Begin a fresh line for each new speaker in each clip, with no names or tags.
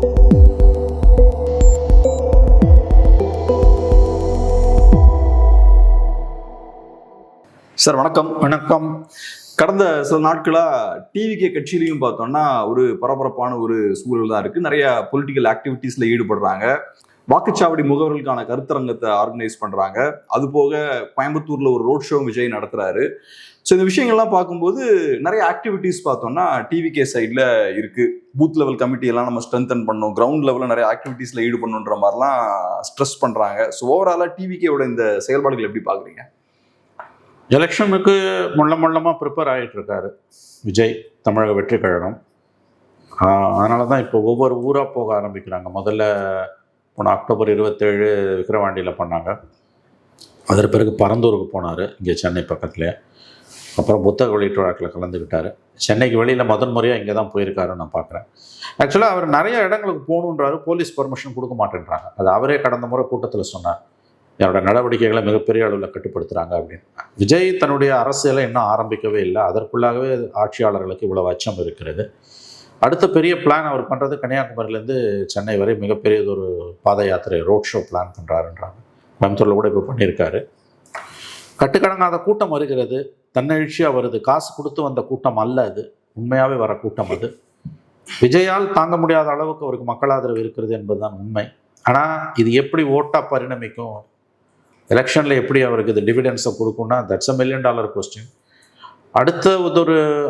Sir வணக்கம்.
வணக்கம்.
கடந்த சில நாட்களா டிவிகே கட்சியிலையும் பார்த்தோம்னா ஒரு பரபரப்பான ஒரு சூழல் தான் இருக்கு. நிறைய பொலிட்டிக்கல் ஆக்டிவிட்டீஸ்ல ஈடுபடுறாங்க. வாக்குச்சாவடி முகவர்களுக்கான கருத்தரங்கத்தை ஆர்கனைஸ் பண்றாங்க. அது போக கோயம்புத்தூர்ல ஒரு ரோட் ஷோ விஜய் நடத்துறாரு. ஸோ இந்த விஷயங்கள்லாம் பார்க்கும்போது நிறைய ஆக்டிவிட்டீஸ் பார்த்தோம்னா டிவிகே சைட்ல இருக்கு. பூத் லெவல் கமிட்டி எல்லாம் நம்ம ஸ்ட்ரென்தன் பண்ணணும், கிரவுண்ட் லெவலில் நிறைய ஆக்டிவிட்டீஸ்ல ஈடுபடணுன்ற மாதிரிலாம் ஸ்ட்ரெஸ் பண்றாங்க. ஸோ ஓவராலா டிவிகேவோட இந்த செயல்பாடுகள் எப்படி பாக்குறீங்க?
எலெக்ஷனுக்கு மொள்ளமாக ப்ரிப்பேர் ஆகிட்டு இருக்காரு விஜய், தமிழக வெற்றி கழகம். அதனால தான் இப்போ ஒவ்வொரு ஊராக போக ஆரம்பிக்கிறாங்க. முதல்ல போன அக்டோபர் 27 விக்கிரவாண்டியில் பண்ணாங்க. அதற்கு பிறகு பரந்தூருக்கு போனார், இங்கே சென்னை பக்கத்துலேயே. அப்புறம் புத்தக வெளியீட்டு விழாக்கில் கலந்துக்கிட்டார். சென்னைக்கு வெளியில் முதல் முறையாக இங்கே தான் போயிருக்காருன்னு நான் பார்க்குறேன். ஆக்சுவலாக அவர் நிறைய இடங்களுக்கு போகணுன்றாரு, போலீஸ் பர்மிஷன் கொடுக்க மாட்டேன்றாங்க. அது அவரே கடந்த முறை கூட்டத்தில் சொன்னார், என்னோட நடவடிக்கைகளை மிகப்பெரிய அளவில் கட்டுப்படுத்துகிறாங்க அப்படின்னு. விஜய் தன்னுடைய அரசியலை இன்னும் ஆரம்பிக்கவே இல்லை. அதற்குள்ளாகவே ஆட்சியாளர்களுக்கு இவ்வளோ அச்சம் இருக்கிறது. அடுத்த பெரிய பிளான் அவர் பண்ணுறது கன்னியாகுமரியிலேருந்து சென்னை வரை மிகப்பெரியதொரு பாத யாத்திரை, ரோட் ஷோ பிளான் பண்ணுறாருன்றாங்க. கோயம்புத்தூரில் கூட இப்போ பண்ணியிருக்காரு. கட்டுக்கடங்காத கூட்டம் வருகிறது, தன்னெழுச்சியாக வருது. காசு கொடுத்து வந்த கூட்டம் அல்ல அது, உண்மையாகவே வர கூட்டம் அது. விஜயால் தாங்க முடியாத அளவுக்கு அவருக்கு மக்கள் ஆதரவு இருக்கிறது என்பதுதான் உண்மை. ஆனால் இது எப்படி ஓட்டாக பரிணமிக்கும், எலெக்ஷனில் எப்படி அவருக்கு இது டிவிடென்ஸை கொடுக்கும்னா, தட்ஸ் $1 மில்லியன் கொஸ்டின்.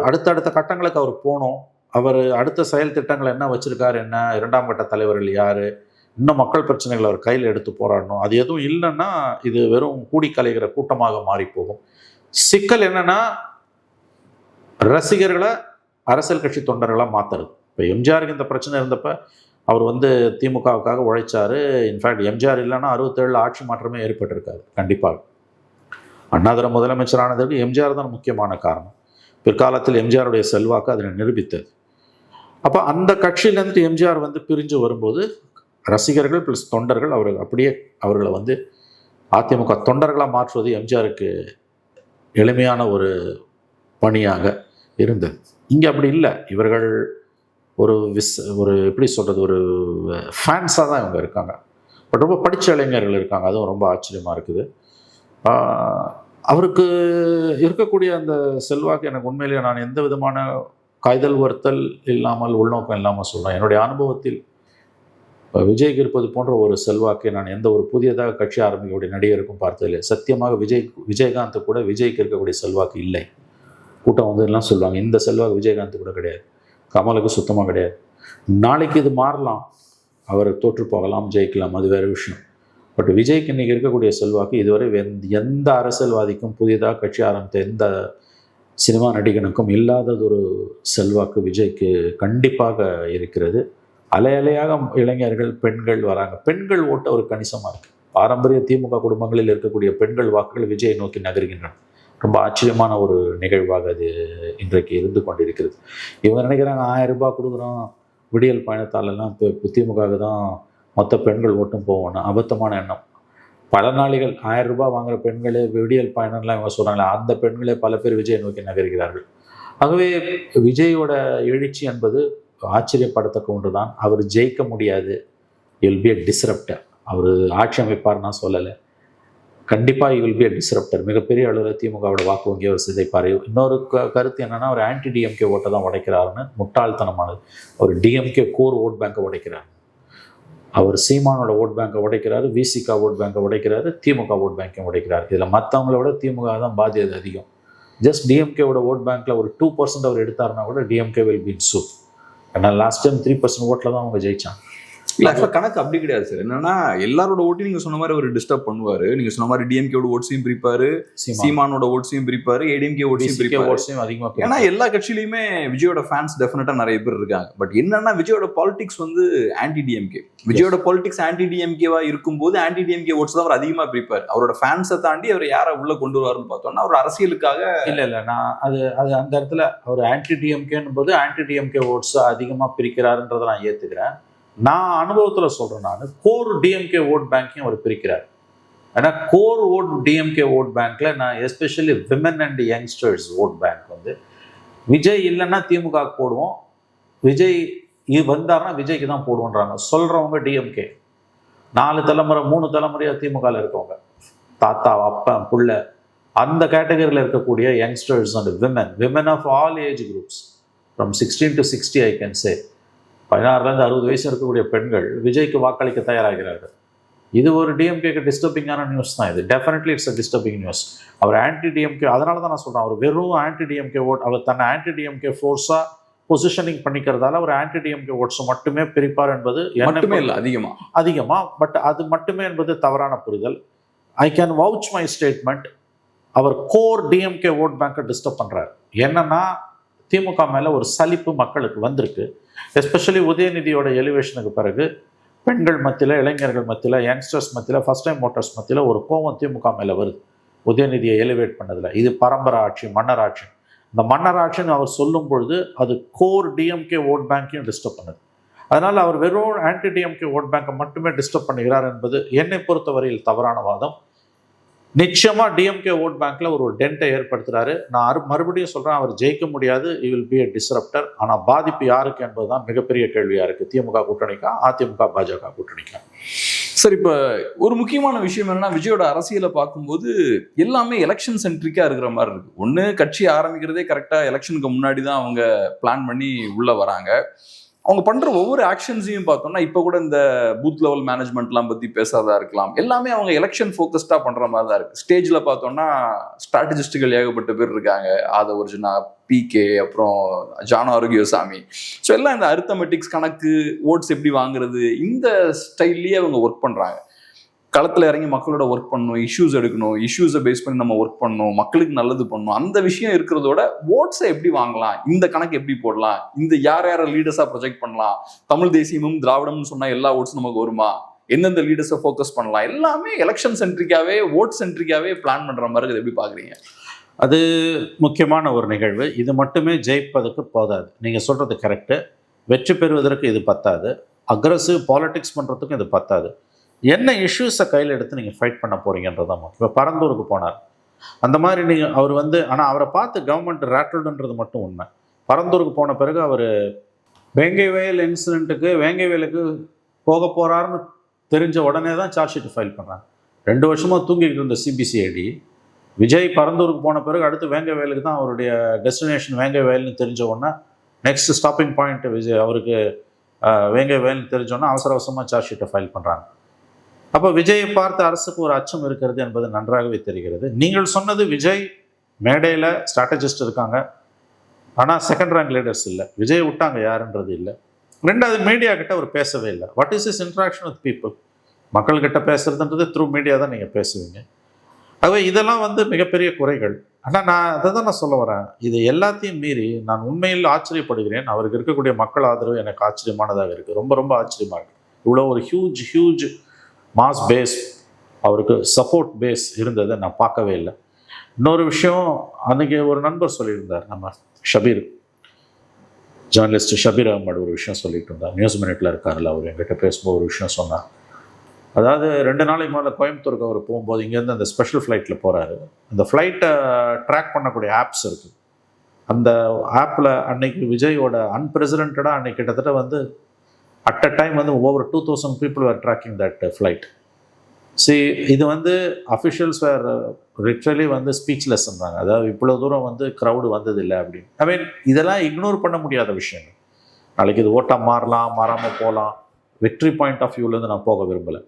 அடுத்தடுத்த கட்டங்களுக்கு அவர் போகணும். அவர் அடுத்த செயல் திட்டங்கள் என்ன வச்சுருக்காரு, என்ன இரண்டாம் கட்ட தலைவர்கள் யார், இன்னும் மக்கள் பிரச்சனைகளை அவர் கையில் எடுத்து போராடணும். அது எதுவும் இல்லைன்னா இது வெறும் கூடி கலைகிற கூட்டமாக மாறி போகும். சிக்கல் என்னென்னா, ரசிகர்களை அரசியல் கட்சி தொண்டர்களாக மாற்றுறது. இப்போ எம்ஜிஆருக்கு இந்த பிரச்சனை இருந்தப்போ அவர் திமுகவுக்காக உழைச்சார். இன்ஃபேக்ட் எம்ஜிஆர் இல்லைன்னா 67 ஆட்சி மாற்றமே ஏற்பட்டிருக்காது. கண்டிப்பாக அண்ணாதுரை முதலமைச்சரானதற்கு எம்ஜிஆர் தான் முக்கியமான காரணம். பிற்காலத்தில் எம்ஜிஆருடைய செல்வாக்கு அதனை நிரூபித்தது. அப்போ அந்த கட்சியிலேருந்து எம்ஜிஆர் பிரிஞ்சு வரும்போது ரசிகர்கள் ப்ளஸ் தொண்டர்கள் அவர்களை அதிமுக தொண்டர்களாக மாற்றுவது எம்ஜிஆருக்கு எளிமையான ஒரு பணியாக இருந்தது. இங்கே அப்படி இல்லை. இவர்கள் ஒரு எப்படி சொல்கிறது, ஒரு ஃபேன்ஸாக தான் இவங்க இருக்காங்க. பட் ரொம்ப படித்த இளைஞர்கள் இருக்காங்க, அதுவும் ரொம்ப ஆச்சரியமாக இருக்குது. அவருக்கு இருக்கக்கூடிய அந்த செல்வாக்கு எனக்கு உண்மையிலேயே நான் எந்த விதமான காய்தல் வருத்தல் இல்லாமல், உள்நோக்கம் இல்லாமல் சொல்கிறேன். என்னுடைய அனுபவத்தில் விஜய்க்கு இருப்பது போன்ற ஒரு செல்வாக்கை நான் எந்த ஒரு புதியதாக கட்சி ஆரம்பிக்கக்கூடிய நடிகருக்கும் பார்த்ததில்லை. சத்தியமாக விஜயகாந்த் கூட விஜய்க்கு இருக்கக்கூடிய செல்வாக்கு இல்லை. கூட்டம் எல்லாம் சொல்லுவாங்க, இந்த செல்வாக்கு விஜயகாந்த் கூட கிடையாது, கமலுக்கு சுத்தமாக கிடையாது. நாளைக்கு இது மாறலாம், அவர் தோற்று போகலாம், ஜெயிக்கலாம், அது வேறு விஷயம். பட் விஜய்க்கு இன்றைக்கி இருக்கக்கூடிய செல்வாக்கு இதுவரை எந்த அரசியல்வாதிக்கும், புதியதாக கட்சி ஆரம்பித்த எந்த சினிமா நடிகனுக்கும் இல்லாததொரு செல்வாக்கு விஜய்க்கு கண்டிப்பாக இருக்கிறது. அலையாக இளைஞர்கள், பெண்கள் வராங்க. பெண்கள் ஓட்டு ஒரு கணிசமாக இருக்குது. பாரம்பரிய திமுக குடும்பங்களில் இருக்கக்கூடிய பெண்கள் வாக்குகள் விஜயை நோக்கி நகர்கின்றன. ரொம்ப ஆச்சரியமான ஒரு நிகழ்வாக அது இன்றைக்கு இருந்து கொண்டிருக்கிறது. இவங்க நினைக்கிறாங்க 1000 ரூபாய் கொடுக்குறோம், விடியல் பயணத்தாலெல்லாம் இப்போ திமுகவுக்கு தான் மொத்த பெண்கள் ஓட்டும் போவோம்னா அபத்தமான எண்ணம். பல நாளிகள் 1000 ரூபாய் வாங்குகிற பெண்களே விடியல் பயணம்லாம் இவங்க சொல்கிறாங்களே, அந்த பெண்களே பல பேர் விஜயை நோக்கி நகர்கிறார்கள். ஆகவே விஜயோட எழுச்சி என்பது ஆச்சரியப்படத்தக்க ஒன்று தான். அவர் ஜெயிக்க முடியாது, வில் பி அ டிஸ்ரப்டர். அவர் ஆட்சி அமைப்பார் நான் சொல்லலை, கண்டிப்பாக வில் பி அ டிஸ்ரப்டர். மிகப்பெரிய அளவில் திமுகவோட வாக்கு வங்கி அவர் சிதைப்பார். இன்னொரு கருத்து என்னென்னா, அவர் ஆன்டி டிஎம்கே ஓட்டை தான் உடைக்கிறாருன்னு முட்டாள்தனமானது. அவர் டிஎம்கே கோர் ஓட் பேங்கை உடைக்கிறார். அவர் சீமானோட ஓட் பேங்கை உடைக்கிறாரு, விசிகா ஓட் பேங்கை உடைக்கிறாரு, திமுக ஓட் பேங்கையும் உடைக்கிறார். இதில் மற்றவங்களோட திமுக தான் பாதியது அதிகம். ஜஸ்ட் டிஎம்கேவோட ஓட் பேங்க்கில் ஒரு 2% அவர் எடுத்தாருன்னா கூட DMK will be in soup. ஏன்னா லாஸ்ட் டைம் 3% ஓட்டில் தான் அவங்க ஜெயிச்சாங்க.
கணக்கு அப்படி கிடையாது சார். என்னன்னா எல்லாரோட ஓட்டையும் நீங்க சொன்ன மாதிரி ஒரு டிஸ்டர்ப் பண்ணுவாரு. நீங்க சொன்ன மாதிரி டிஎம்கேவோட ஓட்ஸையும் பிரிப்பாரு, சீமானோட ஓட்ஸையும் பிரிப்பாரு, ஏடிஎம்கே ஓட்ஸையும் பிரிப்பாரு.
அதிகமாக
ஏன்னா எல்லா கட்சியிலுமே விஜயோட ஃபேன்ஸ் டெஃபினட்டா நிறைய பேர் இருக்காங்க. பட் என்னன்னா விஜயோட பாலிடிக்ஸ் ஆன்டி டிஎம்கே. விஜயோட பாலிடிக்ஸ் ஆன்டி டிஎம்கேவா இருக்கும்போது ஆன்டி டிஎம்கே ஓட்ஸ் தான் அவர் அதிகமா பிரிப்பார். அவரோட ஃபேன்ஸை தாண்டி அவர் யாரை உள்ள கொண்டு வருவாருன்னு பார்த்தோம்னா அவர் அரசியலுக்காக
இல்லை நான் அது அந்த இடத்துல அவர் ஆன்டி டிஎம்கேன்னு போது ஆன்டி டிஎம்கே ஓட்ஸ் அதிகமாக பிரிக்கிறாருன்றதை நான் ஏற்றுக்கிறேன். நான் அனுபவத்தில் சொல்கிறேன், நான் கோர் டிஎம்கே ஓட் பேங்க்கையும் அவர் பிரிக்கிறார். ஏன்னா கோர் ஓட் டிஎம்கே ஓட் பேங்க்கில் நான் especially women and youngsters vote bank Vijay இல்லைன்னா திமுக போடுவோம், விஜய் இது வந்தாருன்னா விஜய்க்கு தான் போடுவோன்றாங்க. சொல்கிறவங்க டிஎம்கே 4 தலைமுறை 3 தலைமுறையாக திமுகவில் இருக்கவங்க, தாத்தா அப்பன் புள்ள, அந்த கேட்டகரியில் இருக்கக்கூடிய youngsters and women of all age groups from 16 to 60 I can say, 16லேருந்து 60 வயசு இருக்கக்கூடிய பெண்கள் விஜய்க்கு வாக்களிக்க தயாராகிறார்கள். இது ஒரு டிஎம்கேக்கு டிஸ்டர்பிங்கான நியூஸ் தான். இது definitely it's a disturbing news. அவர் ஆன்டி டிஎம்கே, அதனால தான் நான் சொல்கிறேன், அவர் வெறும் ஆன்டி டிஎம்கே ஓட், அவர் தன்னை ஆன்டி டிஎம்கே ஃபோர்ஸாக பொசிஷனிங் பண்ணிக்கிறதால அவர் ஆன்டி டிஎம்கே ஓட்ஸ் மட்டுமே பிரிப்பார் என்பது
மட்டுமே இல்லை,
அதிகமாக. பட் அது மட்டுமே என்பது தவறான புரிதல். I can vouch my statement. அவர் கோர் டிஎம்கே ஓட் பேங்கை டிஸ்டர்ப் பண்ணுறாரு. என்னன்னா, திமுக மேலே ஒரு சலிப்பு மக்களுக்கு வந்திருக்கு. எஸ்பெஷலி உதயநிதியோட எலிவேஷனுக்கு பிறகு பெண்கள் மத்தியில், இளைஞர்கள் மத்தியில், யங்ஸ்டர்ஸ் மத்தியில், ஃபர்ஸ்ட் டைம் ஓட்டர்ஸ் மத்தியில் ஒரு கோவம் திமுக மேலே வருது உதயநிதியை எலிவேட் பண்ணதில். இது பரம்பரை ஆட்சி, மன்னர் ஆட்சி. இந்த மன்னர் ஆட்சின்னு அவர் சொல்லும் பொழுது அது கோர் டிஎம்கே ஓட் பேங்கையும் டிஸ்டர்ப் பண்ணுது. அதனால் அவர் வெறும் ஆன்டி டிஎம்கே ஓட் பேங்கை மட்டுமே டிஸ்டர்ப் பண்ணுகிறார் என்பது என்னை பொறுத்தவரையில் தவறான வாதம். நிச்சயமாக டிஎம்கே ஓட் பேங்க்கில் ஒரு டென்ட்டை ஏற்படுத்துகிறாரு. நான் மறுபடியும் சொல்கிறேன், அவர் ஜெயிக்க முடியாது, he will be a disruptor. ஆனால் பாதிப்பு யாருக்கு என்பதுதான் மிகப்பெரிய கேள்வியாக இருக்குது. திமுக கூட்டணிக்கா, அதிமுக பாஜக கூட்டணிக்கா?
சார், இப்போ ஒரு முக்கியமான விஷயம் என்னன்னா, விஜயோட அரசியலை பார்க்கும்போது எல்லாமே எலெக்ஷன் சென்ட்ரிக்காக இருக்கிற மாதிரி இருக்கு. ஒன்று, கட்சி ஆரம்பிக்கிறதே கரெக்டாக எலெக்ஷனுக்கு முன்னாடி தான் அவங்க பிளான் பண்ணி உள்ளே வராங்க. அவங்க பண்ற ஒவ்வொரு ஆக்ஷன்ஸையும் பார்த்தோம்னா, இப்போ கூட இந்த பூத் லெவல் மேனேஜ்மெண்ட்லாம் பத்தி பேசாதா இருக்கலாம், எல்லாமே அவங்க எலெக்ஷன் ஃபோக்கஸ்டா பண்ற மாதிரி தான் இருக்கு. ஸ்டேஜ்ல பார்த்தோம்னா ஸ்ட்ராட்டஜிஸ்டுகள் ஏகப்பட்ட பேர் இருக்காங்க. ஆதவர்ஜுனா, பிகே, அப்புறம் ஜானு ஆரோக்கியசாமி. ஸோ எல்லாம் இந்த அரித்தமெட்டிக்ஸ், கணக்கு, ஓட்ஸ் எப்படி வாங்குறது, இந்த ஸ்டைல்லையே அவங்க ஒர்க் பண்றாங்க. களத்தில் இறங்கி மக்களோட ஒர்க் பண்ணணும், இஷ்யூஸ் எடுக்கணும், இஷ்யூஸை பேஸ் பண்ணி நம்ம ஒர்க் பண்ணணும், மக்களுக்கு நல்லது பண்ணணும். அந்த விஷயம் இருக்கிறதோட ஓட்ஸை எப்படி வாங்கலாம், இந்த கணக்கு எப்படி போடலாம், இந்த யார் யாரை லீடர்ஸாக ப்ரொஜெக்ட் பண்ணலாம், தமிழ் தேசியமும் திராவிடம்னு சொன்னால் எல்லா ஓட்ஸும் நமக்கு வருமா, எந்தெந்த லீடர்ஸை ஃபோக்கஸ் பண்ணலாம், எல்லாமே எலெக்ஷன் சென்ட்ரிக்காவே, ஓட் சென்ட்ரிக்காவே பிளான் பண்ணுற மாதிரி எப்படி பார்க்குறீங்க?
அது முக்கியமான ஒரு நிகழ்வு. இது மட்டுமே ஜெயிப்பதுக்கு போதாது. நீங்கள் சொல்கிறது கரெக்டு. வெற்றி பெறுவதற்கு இது பத்தாது. அக்ரஸிவ் பாலிடிக்ஸ் பண்ணுறதுக்கும் இது பத்தாது. என்ன இஷ்யூஸை கையில் எடுத்து நீங்கள் ஃபைட் பண்ண போகிறீங்கன்றதான் முக்கியம். இப்போ பரந்தூருக்கு போனார், அந்த மாதிரி நீங்கள் அவர் ஆனால் அவரை பார்த்து கவர்மெண்ட் ரேட்டல்டுன்றது மட்டும் உண்மை. பரந்தூருக்கு போன பிறகு அவர் வேங்கைவேல் இன்சிடெண்ட்டுக்கு, வேங்கைவேலுக்கு போக போகிறாருன்னு தெரிஞ்ச உடனே தான் சார்ஜ் ஷீட் ஃபைல் பண்ணுறாங்க. 2 வருஷமாக தூங்கிக்கிட்டு இருந்த சிபிசிஐடி விஜய் பரந்தூருக்கு போன பிறகு அடுத்து வேங்கைவேலுக்கு தான் அவருடைய டெஸ்டினேஷன் வேங்கைவேல்னு தெரிஞ்ச உடனே நெக்ஸ்ட் ஸ்டாப்பிங் பாயிண்ட் விஜய் அவருக்கு வேங்கைவேல்னு தெரிஞ்சோன்னா அவசர அவசரமாக சார்ஜ் ஷீட்டை ஃபைல் பண்ணுறாங்க. அப்போ விஜயை பார்த்து அரசுக்கு ஒரு அச்சம் இருக்கிறது என்பது நன்றாகவே தெரிகிறது. நீங்கள் சொன்னது விஜய் மேடையில் ஸ்ட்ராட்டஜிஸ்ட் இருக்காங்க, ஆனால் செகண்ட் ரேங்க் லீடர்ஸ் இல்லை. விஜய் விட்டாங்க யாருன்றது இல்லை. 2வது, மீடியா கிட்ட அவர் பேசவே இல்லை. What is is interaction with people? மக்கள்கிட்ட பேசுறதுன்றது த்ரூ மீடியா தான் நீங்கள் பேசுவீங்க. ஆகவே இதெல்லாம் மிகப்பெரிய குறைகள். ஆனால் நான் அதை தான் நான் சொல்ல வரேன். இது எல்லாத்தையும் மீறி நான் உண்மையில் ஆச்சரியப்படுகிறேன். அவருக்கு இருக்கக்கூடிய மக்கள் ஆதரவு எனக்கு ஆச்சரியமானதாக இருக்குது. ரொம்ப ரொம்ப ஆச்சரியமாக இருக்குது. இவ்வளோ ஒரு ஹியூஜ் மாஸ் பேஸ், அவருக்கு சப்போர்ட் பேஸ் இருந்ததை நான் பார்க்கவே இல்லை. இன்னொரு விஷயம், அன்றைக்கி ஒரு நண்பர் சொல்லியிருந்தார், நம்ம ஷபீர், ஜேர்னலிஸ்ட் ஷபீர் அகமது ஒரு விஷயம் சொல்லிட்டு இருந்தார். நியூஸ் மினிட்டில் இருக்கார்ல, அவர் என்கிட்ட பேசும்போது ஒரு விஷயம் சொன்னார். அதாவது 2 நாளைக்கு மேலே கோயம்புத்தூருக்கு அவர் போகும்போது இங்கேருந்து அந்த ஸ்பெஷல் ஃப்ளைட்டில் போகிறாரு. அந்த ஃப்ளைட்டை ட்ராக் பண்ணக்கூடிய ஆப்ஸ் இருக்குது. அந்த ஆப்பில் அன்னைக்கு விஜயோட அன்பிரசிடென்டாக அன்னைக்கு கிட்டத்தட்ட at a time over 2000 people were tracking that flight. See, இது அஃபிஷியல்ஸ் வேர் லிட்ரலி ஸ்பீச்லெஸ்ன்றாங்க. அதாவது இவ்வளோ தூரம் க்ரௌடு வந்ததில்லை அப்படின்னு. ஐ மீன், இதெல்லாம் இக்னோர் பண்ண முடியாத விஷயங்கள். நாளைக்கு இது ஓட்டாக மாறாமல் போகலாம். விக்ட்ரி பாயிண்ட் ஆஃப் வியூலேருந்து நான் போக விரும்பலை.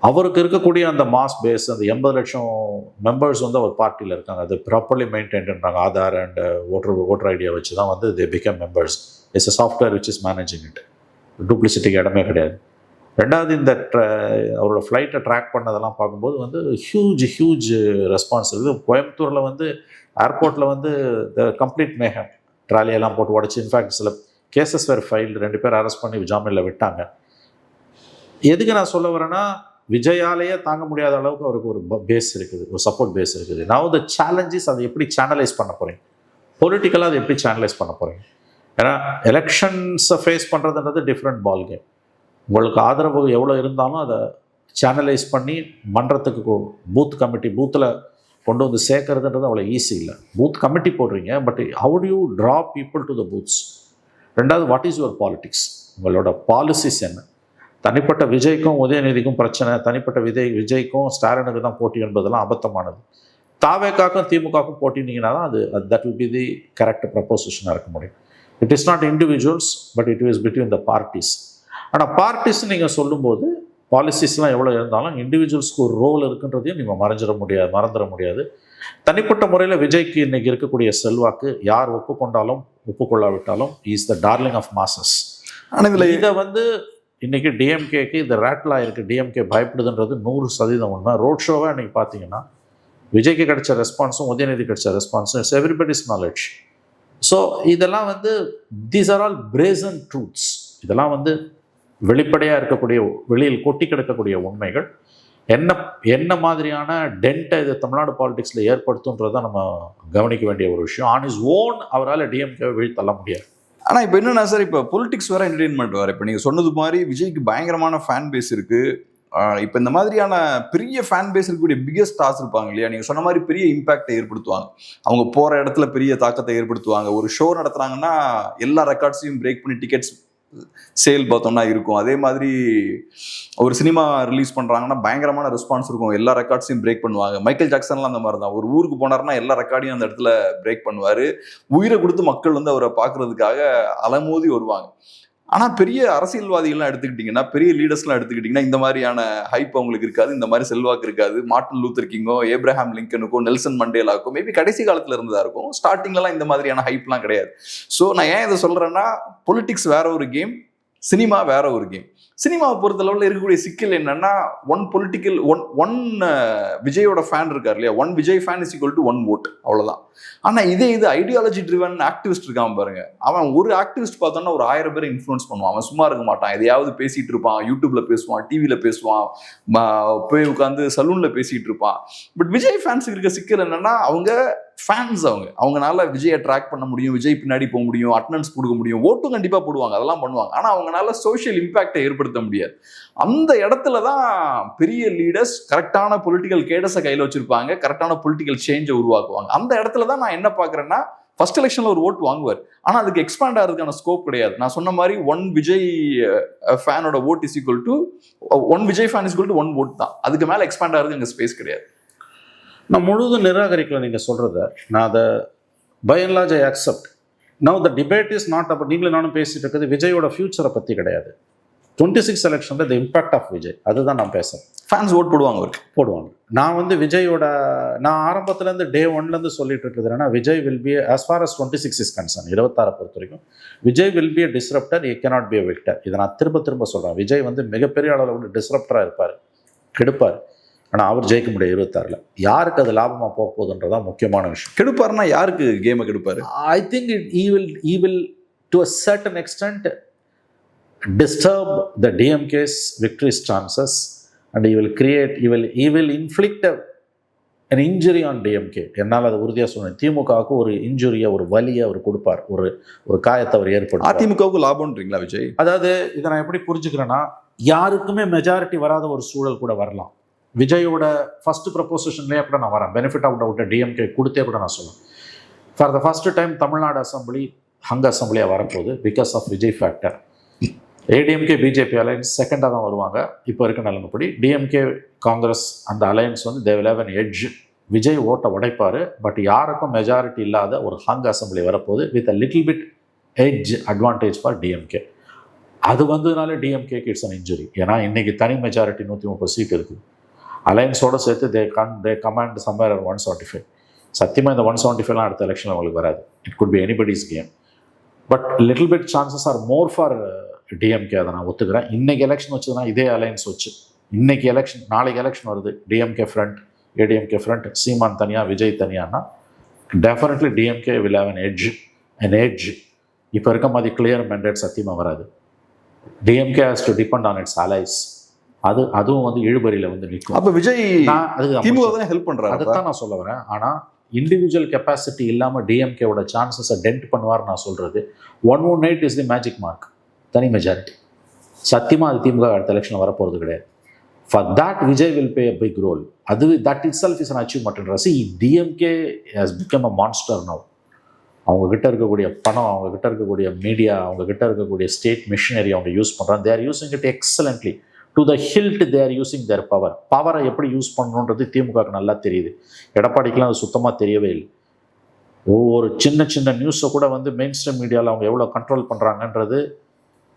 அவருக்கு இருக்கக்கூடிய அந்த மாஸ் பேஸ், அந்த 80 லட்சம் மெம்பர்ஸ் அவர் பார்ட்டியில் இருக்காங்க. அது ப்ராப்பர்லி மெயின்டைன்றாங்க. ஆதார் அண்ட் ஓட்டர் ஐடியா வச்சு தான் they become members. It's a software which is managing it. டூப்ளிசிட்டிக்கு இடமே கிடையாது. 2வது, இந்த அவரோட ஃப்ளைட்டை ட்ராக் பண்ணதெல்லாம் பார்க்கும்போது ஹியூஜ் ரெஸ்பான்ஸ் இருக்குது. கோயம்புத்தூரில் ஏர்போர்ட்டில் த கம்ப்ளீட் மேகம், ட்ராலியெல்லாம் போட்டு உடச்சி, இன்ஃபேக்ட் சில கேசஸ் வேறு ஃபைல்டு, 2 பேர் அரெஸ்ட் பண்ணி ஜாமீனில் விட்டாங்க. எதுக்கு நான் சொல்ல வரேன்னா, விஜயாலேயே தாங்க முடியாத அளவுக்கு அவருக்கு ஒரு பேஸ் இருக்குது, ஒரு சப்போர்ட் பேஸ் இருக்குது. நான் சேலஞ்சஸ் அதை எப்படி சேனலைஸ் பண்ண போகிறீங்க, பொலிட்டிக்கலாக அதை எப்படி சேனலைஸ் பண்ண போகிறீங்க? ஏன்னா எலெக்ஷன்ஸை ஃபேஸ் பண்ணுறதுன்றது டிஃப்ரெண்ட் பால் கேம். உங்களுக்கு ஆதரவு எவ்வளோ இருந்தாலும் அதை சேனலைஸ் பண்ணி மன்றத்துக்கு பூத் கமிட்டி, பூத்தில் கொண்டு சேர்க்கறதுன்றது அவ்வளோ ஈஸி இல்லை. பூத் கமிட்டி போடுறீங்க, but how to you draw people to the booths? ரெண்டாவது, வாட் இஸ் யுவர் பாலிடிக்ஸ், உங்களோட பாலிசிஸ் என்ன. தனிப்பட்ட விஜய்க்கும் உதயநிதிக்கும் பிரச்சனை, தனிப்பட்ட விஜய்க்கும் ஸ்டாலினுக்கு தான் போட்டி என்பதெல்லாம் அபத்தமானது. தாவேக்காக்கும் திமுகவுக்கும் போட்டினீங்கன்னா தான் அது that will be the correct ப்ரப்போசிஷனாக இருக்க முடியும். It is not individuals, but it is between the parties. ஆனால் பார்ட்டிஸ் நீங்கள் சொல்லும்போது பாலிசிஸ்லாம் எவ்வளோ இருந்தாலும் இண்டிவிஜுவல்ஸ்க்கு ஒரு ரோல் இருக்குன்றதையும் நீங்கள் மறந்துட முடியாது. தனிப்பட்ட முறையில் விஜய்க்கு இன்னைக்கு இருக்கக்கூடிய செல்வாக்கு யார் ஒப்புக்கொண்டாலும் ஒப்புக்கொள்ளாவிட்டாலும் is the darling of masses. ஆனால் இதில் இதை வந்து இன்னைக்கு டிஎம்கேக்கு இந்த ரேட்லாக இருக்குது, டிஎம்கே பயப்படுதுன்றது 100% உண்மை. ரோட் ஷோவாக இன்னைக்கு பார்த்தீங்கன்னா விஜய்க்கு கிடைச்ச ரெஸ்பான்ஸும் உதயநிதி கிடைச்ச ரெஸ்பான்ஸும் இட்ஸ் எவ்ரிபடிஸ் நாலேஜ். ஸோ இதெல்லாம் வந்து தீஸ் ஆர் ஆல் பிரேசன் ட்ரூத்ஸ். இதெல்லாம் வந்து வெளிப்படையாக இருக்கக்கூடிய, வெளியில் கொட்டி கிடக்கக்கூடிய உண்மைகள். என்ன மாதிரியான டென்ட்டை இது தமிழ்நாடு பாலிடிக்ஸில் ஏற்படுத்துன்றதை நம்ம கவனிக்க வேண்டிய ஒரு விஷயம். ஆன் இஸ் ஓன் அவரால் டிஎம்கேவை வீழ்த்தள்ள முடியாது.
ஆனால் இப்போ என்னன்னா சார், இப்போ பொலிட்டிக்ஸ் வேறு என்டர்டெயின்மெண்ட் வேறு. இப்போ நீங்கள் சொன்னது மாதிரி விஜய்க்கு பயங்கரமான ஃபேன் பேஸ் இருக்குது. இப்போ இந்த மாதிரியான பெரிய ஃபேன் பேஸ் இருக்கக்கூடிய பிகெஸ்ட் ஸ்டார்ஸ் இருப்பாங்க இல்லையா, நீங்கள் சொன்ன மாதிரி பெரிய இம்பாக்டை ஏற்படுத்துவாங்க. அவங்க போகிற இடத்துல பெரிய தாக்கத்தை ஏற்படுத்துவாங்க. ஒரு ஷோ நடத்துகிறாங்கன்னா எல்லா ரெக்கார்ட்ஸையும் பிரேக் பண்ணி டிக்கெட்ஸ் சேல் பார்த்தோம்னா இருக்கும். அதே மாதிரி ஒரு சினிமா ரிலீஸ் பண்ணுறாங்கன்னா பயங்கரமான ரெஸ்பான்ஸ் இருக்கும். எல்லா ரெக்கார்ட்ஸையும் பிரேக் பண்ணுவாங்க. மைக்கேல் ஜாக்சன்லாம் அந்த மாதிரி தான். ஒரு ஊருக்கு போனார்னா எல்லா ரெக்கார்டையும் அந்த இடத்துல பிரேக் பண்ணுவார். உயிரை கொடுத்து மக்கள் வந்து அவரை பார்க்கறதுக்காக அலமோதி வருவாங்க. ஆனால் பெரிய அரசியல்வாதிகள்லாம் எடுத்துக்கிட்டிங்கன்னா, பெரிய லீடர்ஸ்லாம் எடுத்துக்கிட்டிங்கன்னா இந்த மாதிரியான ஹைப் அவங்களுக்கு இருக்காது, இந்த மாதிரி செல்வாக்கு இருக்காது. மார்ட்டின் லூத்தர் கிங்கோ, ஏப்ரஹாம் லிங்கனுக்கோ, நெல்சன் மண்டேலாக்கோ மேபி கடைசி காலத்தில் இருந்ததா இருக்கும். ஸ்டார்டிங்லலாம் இந்த மாதிரியான ஹைப்லாம் கிடையாது. ஸோ நான் ஏன் இதை சொல்கிறேன்னா, பொலிட்டிக்ஸ் வேற ஒரு கேம், சினிமா வேற ஒரு கேம். சினிமாவை பொறுத்தளவில் இருக்கக்கூடிய சிக்கல் என்னன்னா, ஒன் விஜயோட ஃபேன் இருக்கார் இல்லையா, one Vijay fan is equal to one vote, அவ்வளோதான். ஆனால் இது ஐடியாலஜி ட்ரிவன் ஆக்டிவிஸ்ட் இருக்காம பாருங்க. அவன் ஒரு ஆக்டிவிஸ்ட் பார்த்தோன்னா ஒரு 1000 பேரை இன்ஃப்ளூயன்ஸ் பண்ணுவான். அவன் சும்மா இருக்க மாட்டான், எதையாவது பேசிட்டு இருப்பான், யூடியூப்ல பேசுவான், டிவியில பேசுவான், போய் உட்காந்து சலூன்ல பேசிட்டு இருப்பான். பட் விஜய் ஃபேன்ஸுக்கு இருக்க சிக்கல் என்னன்னா, அவங்க ஃபேன்ஸ், அவங்கனால விஜயை ட்ராக் பண்ண முடியும், விஜய் பின்னாடி போக முடியும், அட்டனன்ஸ் கொடுக்க முடியும், ஓட்டும் கண்டிப்பா போடுவாங்க, அதெல்லாம் பண்ணுவாங்க. ஆனா அவங்கனால சோஷியல் இம்பாக்டை ஏற்படுத்த முடியாது. அந்த இடத்துல தான் பெரிய லீடர்ஸ் கரெக்டான பொலிட்டிக்கல் கேடஸை கையில் வச்சிருப்பாங்க, கரெக்டான பொலிட்டிக்கல் சேஞ்சை உருவாக்குவாங்க. அந்த இடத்துல தான் நான் என்ன பார்க்குறேன்னா, ஃபர்ஸ்ட் எலெக்ஷன்ல ஒரு ஓட்டு வாங்குவார், ஆனால் அதுக்கு எக்ஸ்பேண்ட் ஆகிறதுக்கான ஸ்கோப் கிடையாது. நான் சொன்ன மாதிரி ஒன் விஜய் ஃபேனோட vote is equal to one Vijay fan is equal to one vote தான். அதுக்கு மேலே எக்ஸ்பேண்ட் ஆகிறதுக்கு அங்கே ஸ்பேஸ் கிடையாது.
நான் முழுதும் நிராகரிக்கல நீங்கள் சொல்கிறத. நான் அதை by and large I accept. Now the debate is not அப்போ நீங்களும் நானும் பேசிட்டு இருக்கிறது விஜயோட ஃபியூச்சரை பற்றி கிடையாது. 26 எலெக்ஷனில் த இம்பாக்ட் ஆஃப் விஜய், அதுதான் நான் பேசுகிறேன்.
ஃபேன்ஸ் ஓட் போடுவாங்க.
நான் வந்து விஜயோட, நான் ஆரம்பத்துலேருந்து டே 1லேருந்து சொல்லிட்டு இருக்குது என்னன்னா, Vijay will B as far as 26 is concern, 26 பொறுத்த வரைக்கும் Vijay will B a disruptor, he cannot be a victor. இதை நான் திரும்ப சொல்கிறேன். விஜய் வந்து மிகப்பெரிய அளவில் வந்து டிஸ்ரப்டராக இருப்பார், கெடுப்பார். ஆனால் அவர் ஜெயிக்க முடியும் 26ல். யாருக்கு அது லாபமாக போக போகுதுன்றதான் முக்கியமான விஷயம்.
கெடுப்பாருன்னா யாருக்கு கேமை கெடுப்பார்?
I think he will to a certain extent disturb the DMK's victory chances and he will inflict an injury on DMK. என்னால் அதை உறுதியாக சொன்னேன். திமுகவுக்கு ஒரு இன்ஜுரியை, ஒரு வலியை அவர் கொடுப்பார், ஒரு காயத்தை அவர் ஏற்படுத்தும்.
அதிமுகவுக்கு லாபம்ன்றீங்களா விஜய்?
அதாவது இதை நான் எப்படி புரிஞ்சுக்கிறேன்னா, யாருக்குமே மெஜாரிட்டி வராத ஒரு சூழல் கூட வரலாம். விஜயோட ஃபர்ஸ்ட் ப்ரப்போசிஷன்லேயே கூட நான் வரேன், பெனிஃபிட் ஆஃப் டவுட்டை டிஎம்கே கொடுத்தே கூட நான் சொல்லுவேன். For the first time Tamil Nadu assembly hung அசம்பிளியாக வரப்போகுது because of Vijay factor. ADMK BJP alliance செகண்டாக தான் வருவாங்க இப்போ இருக்க நிலைமைப்படி. டிஎம்கே காங்கிரஸ் அந்த அலையன்ஸ் வந்து they will have an edge. Vijay ஓட்டை உடைப்பார், பட் யாருக்கும் மெஜாரிட்டி இல்லாத ஒரு ஹங் அசம்பிளி வரப்போகுது with a little bit edge advantage for DMK. அது வந்ததுனால டிஎம்கேக்கு இட்ஸ் அன் இன்ஜுரி. ஏன்னா இன்னைக்கு தனி மெஜாரிட்டி 130 சீட் இருக்குது. அலையன்ஸோடு சேர்த்து தே கமாண்ட் சம்வேர் 175. சத்தியமாக இந்த 175லாம் அடுத்த எலெக்ஷனில் அவங்களுக்கு வராது. It could be anybody's game. But little bit chances are more for DMK. அதை நான் ஒத்துக்கிறேன். இன்னைக்கு எலெக்ஷன் வச்சுதான் இதே அலையன்ஸ் வச்சு இன்னைக்கு எலெக்ஷன், நாளைக்கு எலெக்ஷன் வருது, DMK front, ADMK front, Seeman தனியாக, விஜய் தனியானா definitely DMK will have an edge. இப்போ இருக்க மாதிரி கிளியர் மேண்டேட் சத்தியமாக வராது. DMK has to depend on its allies. அதுவும் வந்து இழுபறியில் வந்து நிற்கும்.
அப்போ விஜய் திமுக தான் ஹெல்ப் பண்ணுறாரு,
அதுதான் நான் சொல்ல வரேன். ஆனால் இண்டிவிஜுவல் கெப்பாசிட்டி இல்லாமல் டிஎம்கேவோட சான்சஸை டென்ட் பண்ணுவார் நான் சொல்கிறது. 118 இஸ் தி மேஜிக் மார்க், தனி மெஜாரிட்டி. சத்தியமாக அது திமுக அடுத்த எலெக்ஷன் வரப்போகிறது கிடையாது. For that Vijay will pay a big role. That it self is an achievement. See, DMK has become a monster now. அவங்க கிட்ட இருக்கக்கூடிய பணம், அவங்க கிட்ட இருக்கக்கூடிய மீடியா, அவங்க கிட்ட இருக்கக்கூடிய ஸ்டேட் மிஷினரி அவங்க யூஸ் பண்ணுறாங்க. தேர் using it excellently to the hilt. There using there power. பவரை எப்படி யூஸ் பண்ணணுன்றது திமுகவுக்கு நல்லா தெரியுது. எடப்பாடிக்கெலாம் அது சுத்தமாக தெரியவே இல்லை. ஒவ்வொரு சின்ன சின்ன நியூஸை கூட வந்து மெயின் ஸ்ட்ரீம் மீடியாவில் அவங்க எவ்வளோ கண்ட்ரோல் பண்ணுறாங்கன்றது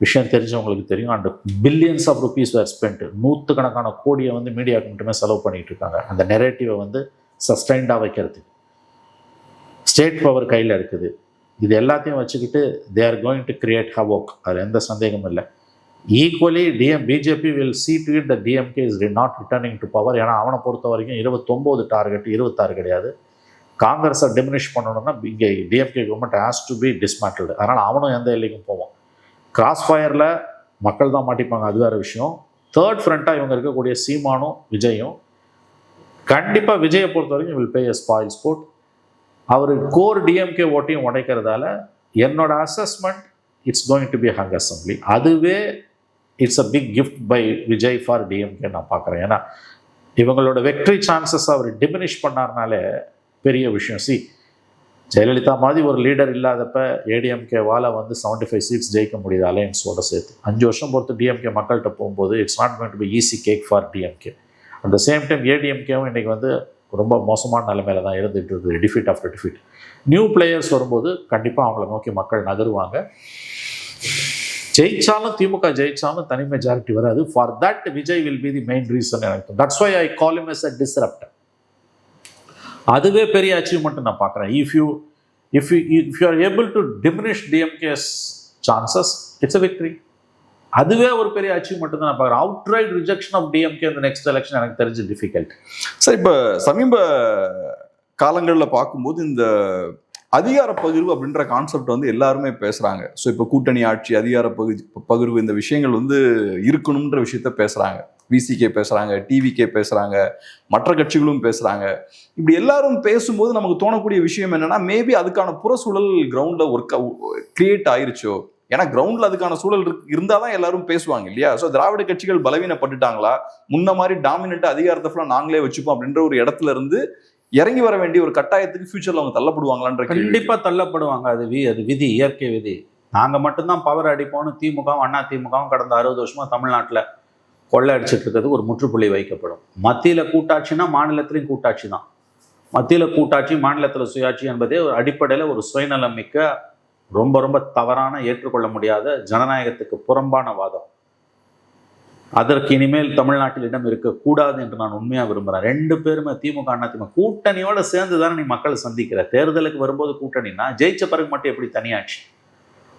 விஷயம் தெரிஞ்சவங்களுக்கு தெரியும். And billions of rupees were spend. நூற்றுக்கணக்கான கோடியை வந்து மீடியாவுக்கு மட்டுமே செலவு பண்ணிகிட்டு இருக்காங்க அந்த நெரேட்டிவை வந்து சஸ்டைண்டாக வைக்கிறதுக்கு. ஸ்டேட் பவர் கையில் இருக்குது. இது எல்லாத்தையும் வச்சுக்கிட்டு they are going to create havoc. அதில் எந்த சந்தேகமும் இல்லை. Equally BJP will see to it that DMK is not returning to power. ஏன்னா அவனை பொறுத்த வரைக்கும் 29 டார்கெட், 26 கிடையாது. காங்கிரஸை டிமினிஷ் பண்ணணும்னா இங்கே DMK government has to be dismantled. அதனால் அவனும் எந்த எல்லைக்கும் போவான். கிராஸ் ஃபயரில் மக்கள் தான் மாட்டிப்பாங்க, அது வேறு விஷயம். தேர்ட் ஃப்ரண்ட்டாக இவங்க இருக்கக்கூடிய சீமானும் விஜயும் கண்டிப்பாக விஜயை பொறுத்த வரைக்கும் will pay a spoil sport. அவர் கோர் டிஎம்கே ஓட்டையும் உடைக்கிறதால என்னோட assessment it's going to be hung assembly. அதுவே it's a big gift by Vijay for DMK நான் பார்க்குறேன். ஏன்னா இவங்களோட வெக்ட்ரி சான்சஸ் அவர் டிமினிஷ் பண்ணார்னாலே பெரிய விஷயம். ஜெயலலிதா மாதிரி ஒரு லீடர் இல்லாதப்ப ஏடிஎம்கேவால் வந்து 75 சீட்ஸ் ஜெயிக்க முடியுது அலையன்ஸோட சேர்த்து. 5 வருஷம் பொறுத்து டிஎம்கே மக்கள்கிட்ட போகும்போது it's not going to be easy cake for DMK. At the same time ஏடிஎம்கேவும் இன்றைக்கி வந்து ரொம்ப மோசமான நிலைமையில தான் இருந்துகிட்டு இருக்குது. Defeat after defeat. New players வரும்போது கண்டிப்பாக அவங்கள நோக்கி மக்கள் நகருவாங்க. ஜெயிச்சாலும் திமுக ஜெயிச்சாலும் தனி மெஜாரிட்டி வராது. For that Vijay will be the main reason எனக்கு. That's why I call him as a disruptor. அதுவே பெரிய அச்சீவ்மெண்ட் நான் பார்க்குறேன். If you are able to diminish DMK's chances it's a victory. அதுவே ஒரு பெரிய அச்சீவ்மெண்ட் தான் நான் பார்க்குறேன். அவுட்ரைட் ரிஜெக்ஷன் ஆஃப் டிஎம்கே இந்த நெக்ஸ்ட் எலெக்ஷன் எனக்கு தெரிஞ்சு டிஃபிகல்ட்.
சார், இப்போ சமீப காலங்களில் பார்க்கும்போது இந்த அதிகார பகிர்வு அப்படின்ற கான்செப்ட் வந்து எல்லாருமே பேசுறாங்க. ஸோ இப்போ கூட்டணி ஆட்சி, அதிகார பகிர்வு, இந்த விஷயங்கள் வந்து இருக்கணும்ன்ற விஷயத்த பேசுறாங்க. விசிகே பேசுறாங்க, டிவிகே பேசுறாங்க, மற்ற கட்சிகளும் பேசுறாங்க. இப்படி எல்லாரும் பேசும்போது நமக்கு தோணக்கூடிய விஷயம் என்னன்னா, மேபி அதுக்கான புறச்சூழல் கிரவுண்ட்ல கிரியேட் ஆயிருச்சோ. ஏன்னா கிரவுண்ட்ல அதுக்கான சூழல் இருந்தால் தான் எல்லாரும் பேசுவாங்க இல்லையா? ஸோ திராவிட கட்சிகள் பலவீனப்பட்டுட்டாங்களா, முன்ன மாதிரி டாமினன்ட் அதிகாரத்தை ஃபுல்லாக நாங்களே வச்சுப்போம் அப்படின்ற ஒரு இடத்துல இருந்து இறங்கி வர வேண்டிய ஒரு கட்டாயத்துக்கு ஃபியூச்சர்ல அவங்க தள்ளப்படுவாங்களான்ற?
கண்டிப்பா தள்ளப்படுவாங்க. அது விதி, இயற்கை விதி. நாங்க மட்டும்தான் பவர் அடிப்போம்னு திமுகவும் அண்ணா திமுகவும் கடந்த 60 வருஷமா தமிழ்நாட்டில் கொள்ளை அடிச்சுட்டு இருக்கிறதுக்கு ஒரு முற்றுப்புள்ளி வைக்கப்படும். மத்தியில் கூட்டாட்சினா மாநிலத்திலையும் கூட்டாட்சி தான். மத்தியில் கூட்டாட்சி, மாநிலத்தில் சுயாட்சி என்பதே ஒரு அடிப்படையில் ஒரு சுயநலம் மிக்க ரொம்ப ரொம்ப தவறான, ஏற்றுக்கொள்ள முடியாத, ஜனநாயகத்துக்கு புறம்பான வாதம். அதற்கு இனிமேல் தமிழ்நாட்டில் இடம் இருக்கக்கூடாது என்று நான் உண்மையாக விரும்புகிறேன். 2 பேருமே திமுக அண்ணா திமுக கூட்டணியோட சேர்ந்து தானே நீ மக்களை சந்திக்கிற. தேர்தலுக்கு வரும்போது கூட்டணினா ஜெயிச்ச பிறகு மட்டும் எப்படி தனியாட்சி?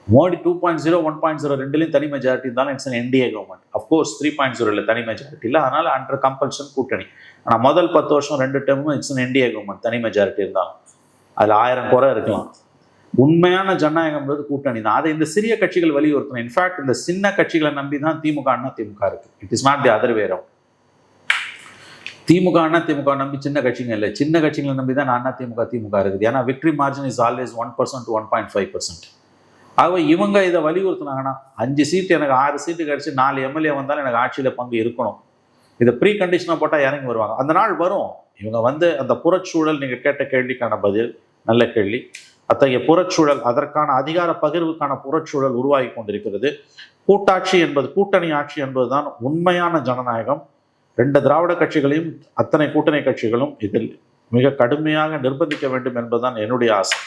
மோடி 2.0 1.0 ரெண்டுலையும் தனி மெஜாரிட்டி இருந்தாலும் it's an NDA government. Of course 3.0 இல்லை, தனி மெஜாரிட்டி இல்லை. அதனால் அண்டர் கம்பல்ஷன் கூட்டணி. ஆனால் முதல் 10 வருஷம் 2 டேர்மும் இட்ஸ் அன் என்டிஏ கவர்மெண்ட். தனி மெஜாரிட்டி இருந்தாலும் அதில் 1000 குறை இருக்கலாம். உண்மையான ஜனநாயகம்ன்றது கூட்டணி தான். அதை இந்த சிறிய கட்சிகள் வலியுறுத்தணும். இன்ஃபேக்ட் இந்த சின்ன கட்சிகளை நம்பி தான் திமுக அண்ணா திமுக இருக்கு. It is not the other way around. DMK Anna DMK நம்பி சின்ன கட்சிங்க இல்லை, சின்ன கட்சிகளை நம்பி தான் அண்ணா திமுக இருக்குது. ஏன்னா victory margin is always 1% to 1.5%. ஆகவே இவங்க இதை வலியுறுத்தினாங்கன்னா 5 சீட்டு எனக்கு 6 சீட்டு கிடச்சி 4 எம்எல்ஏ வந்தாலும் எனக்கு ஆட்சியில் பங்கு இருக்கணும். இதை ப்ரீ கண்டிஷனாக போட்டால் இறங்கி வருவாங்க. அந்த நாள் வரும். இவங்க வந்து அந்த புறச்சூழல், நீங்கள் கேட்ட கேள்விக்கான பதில் நல்ல கேள்வி. அத்தகைய புறச்சூழல், அதற்கான அதிகார பகிர்வுக்கான புறச்சூழல் உருவாகி கொண்டிருக்கிறது. கூட்டாட்சி என்பது, கூட்டணி ஆட்சி என்பதுதான் உண்மையான ஜனநாயகம். 2 திராவிட கட்சிகளையும் அத்தனை கூட்டணி கட்சிகளும் இதில் மிக கடுமையாக நிர்பந்திக்க வேண்டும் என்பதுதான் என்னுடைய ஆசை.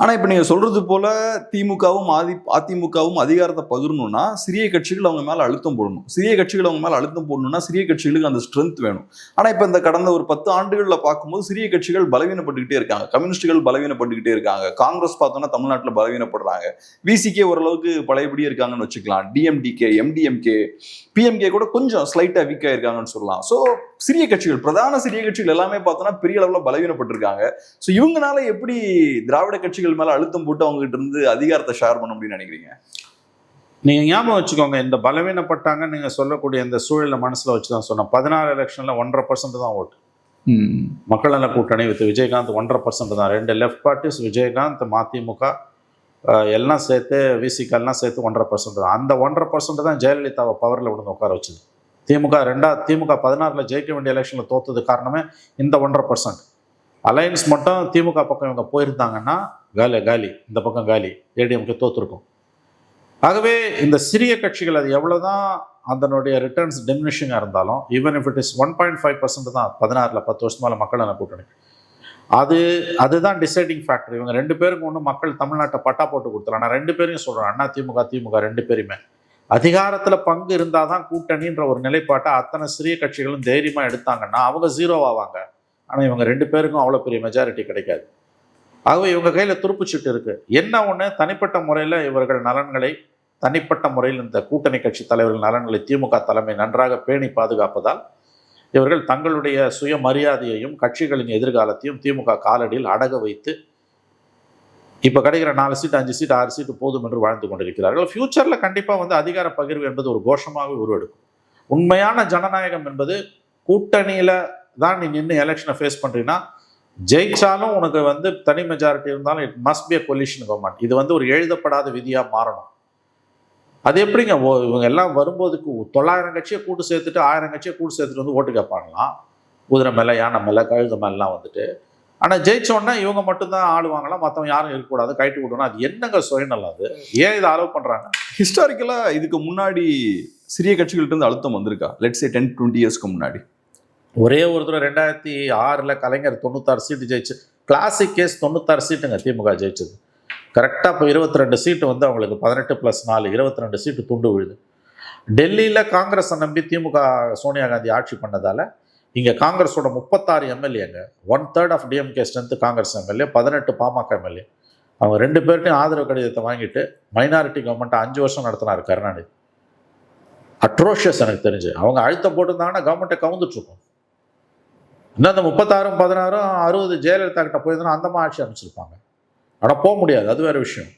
ஆனா இப்ப நீங்க சொல்றது போல திமுகவும் அதிமுகவும் அதிகாரத்தை பகிரணும்னா சிறிய கட்சிகள் அவங்க மேல அழுத்தம் போடணும். சிறிய கட்சிகள் அவங்க மேல அழுத்தம் போடணும்னா சிறிய கட்சிகளுக்கு அந்த ஸ்ட்ரென்த் வேணும். ஆனா இப்ப இந்த கடந்த ஒரு 10 ஆண்டுகள்ல பார்க்கும்போது சிறிய கட்சிகள் பலவீனப்பட்டுக்கிட்டே இருக்காங்க. கம்யூனிஸ்டுகள் பலவீனப்பட்டுக்கிட்டே இருக்காங்க. காங்கிரஸ் பார்த்தோம்னா தமிழ்நாட்டில் பலவீனப்படுறாங்க. விசிகே ஓரளவுக்கு பழையபடியே இருக்காங்கன்னு வச்சுக்கலாம். டிஎம்டிகே, எம்டிஎம்கே, பிஎம்கே கூட கொஞ்சம் ஸ்லைட்டா வீக்கா இருக்காங்கன்னு சொல்லலாம். ஸோ சிறிய கட்சிகள், பிரதான சிறிய கட்சிகள் எல்லாமே பார்த்தோம்னா பெரிய அளவில் பலவீனப்பட்டிருக்காங்க. ஸோ இவங்கனால எப்படி திராவிட கட்சிகள் மேல அழுத்தம் போட்டு அவங்க கிட்ட இருந்து அதிகாரத்தை ஷேர் பண்ண முடியும்னு நினைக்கிறீங்க?
நீங்க ஞாபகம் வச்சுக்கோங்க, இந்த பலவீனப்பட்டாங்கன்னு நீங்க சொல்லக்கூடிய இந்த சூழலை மனசுல வச்சுதான் சொன்னோம். 16 எலெக்ஷன்ல 1.5% தான் ஓட்டு. மக்கள் நல கூட்டணி வித் விஜயகாந்த் 1.5% தான். 2 லெஃப்ட் பார்ட்டிஸ், விஜயகாந்த், மதிமுக எல்லாம் சேர்த்து, விசிக எல்லாம் சேர்த்து 1.5% தான். அந்த 1.5% தான் ஜெயலலிதாவை பவரில் விழுந்து உட்கார வச்சுது. திமுக 16ல் ஜெயிக்க வேண்டிய எலெக்ஷனில் தோத்தது காரணமே இந்த 1.5%. அலையன்ஸ் மட்டும் திமுக பக்கம் இவங்க போயிருந்தாங்கன்னா காலி காலி, இந்த பக்கம் காலி, ஏடிஎம்கே தோற்றுருக்கும். ஆகவே இந்த சிறிய கட்சிகள் அது எவ்வளோதான் அதனுடைய ரிட்டர்ன்ஸ் டிமினிஷிங்காக இருந்தாலும், ஈவன் இஃப் இட் இஸ் 1.5% தான் 16ல் 10 வருஷமால மக்கள் நல கூட்டணி, அதுதான் டிசைடிங் ஃபேக்டர். இவங்க 2 பேருக்கு ஒன்று மக்கள் தமிழ்நாட்டை பட்டா போட்டு கொடுத்துலாம். நான் 2 பேரையும் சொல்கிறேன், அண்ணா திமுக திமுக 2 பேருமே அதிகாரத்தில் பங்கு இருந்தால் தான் கூட்டணின்ற ஒரு நிலைப்பாட்டை அத்தனை சிறிய கட்சிகளும் தைரியமாக எடுத்தாங்கன்னா அவங்க 0 ஆவாங்க. ஆனால் இவங்க 2 பேருக்கும் அவ்வளோ பெரிய மெஜாரிட்டி கிடைக்காது. ஆகவே இவங்க கையில் துருப்புச்சீட்டு இருக்கு. என்ன ஒன்று, தனிப்பட்ட முறையில் இவர்கள் நலன்களை, தனிப்பட்ட முறையில் இந்த கூட்டணி கட்சி தலைவர்கள் நலன்களை திமுக தலைமை நன்றாக பேணி பாதுகாப்பதால் இவர்கள் தங்களுடைய சுயமரியாதையையும் கட்சிகளின் எதிர்காலத்தையும் திமுக காலடியில் அடக வைத்து இப்போ கிடைக்கிற 4 சீட் 5 சீட் 6 சீட்டு போதும் என்று வாழ்ந்து கொண்டிருக்கிறார்கள். ஃபியூச்சரில் கண்டிப்பாக வந்து அதிகார பகிர்வு என்பது ஒரு கோஷமாகவே உருவெடுக்கும். உண்மையான ஜனநாயகம் என்பது கூட்டணியில் தான் நீ நின்று எலெக்ஷனை ஃபேஸ் பண்ணுறீங்கன்னா, ஜெயிச்சாலும் உனக்கு வந்து தனி மெஜாரிட்டி இருந்தாலும் it must be a collision government. இது வந்து ஒரு எழுதப்படாத விதியாக மாறணும். அது எப்படிங்க இவங்க எல்லாம் வரும்போதுக்கு 900 கட்சியை கூட்டு சேர்த்துட்டு 1000 கட்சியை கூட்டு சேர்த்துட்டு வந்து ஓட்டு கேட்பாங்களாம், குதிரை மேலே யானை மேலே கழுத மேலாம் வந்துட்டு. ஆனால் ஜெயிச்சோன்னா இவங்க மட்டும்தான் ஆளுவாங்களாம், மற்றவங்க யாரும் இருக்கக்கூடாது, கைட்டு விடணும். அது என்னங்க சுயநலம்? அது ஏன் இதை அலோவ் பண்ணுறாங்க?
ஹிஸ்டாரிக்கலாக இதுக்கு முன்னாடி சிறிய கட்சிகள்கிட்ட இருந்து அழுத்தம் வந்திருக்கா? லெட்ஸ் சே 10-20 இயர்ஸ்க்கு முன்னாடி
ஒரே ஒரு தடவை 2006 கலைஞர் 96 சீட்டு ஜெயிச்சு, கிளாசிக் கேஸ் 96 சீட்டுங்க திமுக ஜெயிச்சது. கரெக்டாக இப்போ 22 சீட்டு வந்து அவங்களுக்கு 18+4 22 சீட்டு துண்டு விழுது. டெல்லியில் காங்கிரஸை நம்பி திமுக சோனியா காந்தி ஆட்சி பண்ணதால் இங்கே காங்கிரஸோட 36 எம்எல்ஏங்க, 1/3 of DMK strength Congress MLA, 18 PMK MLA. அவங்க 2 பேர்ட்டையும் ஆதரவு கடிதத்தை வாங்கிட்டு மைனாரிட்டி கவர்மெண்ட்டை 5 வருஷம் நடத்தினார் கருணாநிதி. அட்ரோஷியஸ். எனக்கு தெரிஞ்சு அவங்க அழுத்தம் போட்டிருந்தாங்கன்னா கவர்மெண்ட்டை கவுந்துட்ருக்கும். இன்னும் அந்த 36 16 60 ஜெயலலிதா கிட்ட போயிருந்தோன்னா அந்தமாக ஆட்சி அமைச்சிருப்பாங்க. ஆனால் போக முடியாது, அது வேறு விஷயம்.